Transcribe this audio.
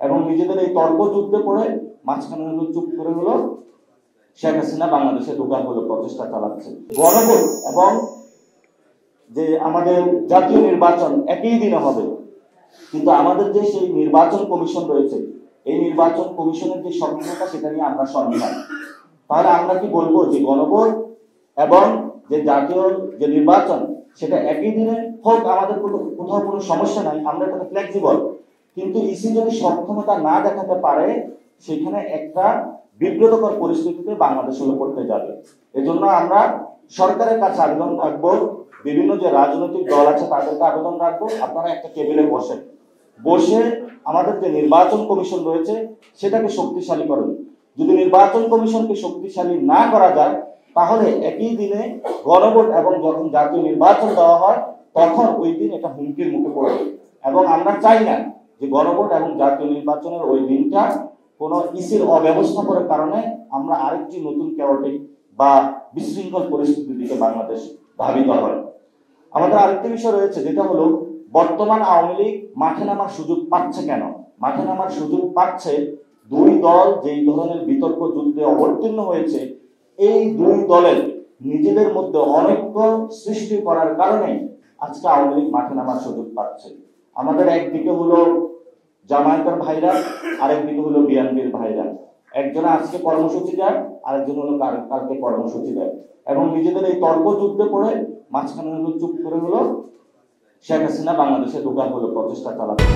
এবং নিজেদের এই তর্ক যুদ্ধে পড়ে মাঝখানে হলো চুপ করে হলো শেখ হাসিনা বাংলাদেশে ঢোকার হলো প্রচেষ্টা চালাচ্ছে। গণভোট এবং যে আমাদের জাতীয় নির্বাচন একই দিনে হবে, কিন্তু আমাদের যে সেই নির্বাচন কমিশন রয়েছে, এই নির্বাচন কমিশনের যে স্বতন্ত্রতা সেটা নিয়ে আমরা সন্দিহান। তাহলে আমরা কি বলবো যে গণভোট এবং যে জাতীয় যে নির্বাচন সেটা একই দিনে হোক, আমাদের কোথাও কোনো সমস্যা নাই, আমরা এখানে ফ্লেক্সিবল। কিন্তু ইসি যদি সক্ষমতা না দেখাতে পারে, সেখানে একটা বিব্রতকর পরিস্থিতিতে বাংলাদেশ হলো পড়তে যাবে। এজন্য আমরা সরকারের কাছে আবেদন রাখবো, বিভিন্ন যে রাজনৈতিক দল আছে তাদেরকে আবেদন রাখবো, আপনারা একটা টেবিলে বসে আমাদের যে নির্বাচন কমিশন রয়েছে সেটাকে শক্তিশালী করুন। যদি নির্বাচন কমিশনকে শক্তিশালী না করা যায়, তাহলে একই দিনে গণভোট এবং যখন জাতীয় নির্বাচন দেওয়া হয় তখন ওই দিন এটা হুমকির মুখে পড়বে। এবং আমরা চাই না যে গণভোট এবং জাতীয় নির্বাচনের ওই দিনটা কোনো ইসির অব্যবস্থাপনার কারণে আমরা আরেকটি নতুন ক্যাওটিক বা বিশৃঙ্খল পরিস্থিতির দিকে বাংলাদেশ ধাবিত হয়। আমাদের আরেকটি বিষয় রয়েছে, যেটা হলো বর্তমান আওয়ামী লীগ মাঠে নামার সুযোগ পাচ্ছে কেন? মাঠে নামার সুযোগ পাচ্ছে দুই দল যেই ধরনের বিতর্ক যুদ্ধে অবতীর্ণ হয়েছে, এই দুই দলের নিজেদের মধ্যে অনৈক্য সৃষ্টি করার কারণে আজকে আওয়ামী লীগ মাঠে নামার সুযোগ পাচ্ছে। আমাদের একদিকে হলো জামায়াতের ভাইরা, আরেকদিকে হলো বিএনপির ভাইরা। একজন আজকে কর্মসূচি দেয়, আরেকজন হলো কালকে কর্মসূচি দেয়, এবং নিজেদের এই তর্ক যুদ্ধে পড়ে মাঝখানে হলো চুপ করে হলো শেখ হাসিনা বাংলাদেশে ঢোকার হলো প্রচেষ্টা চালাচ্ছে।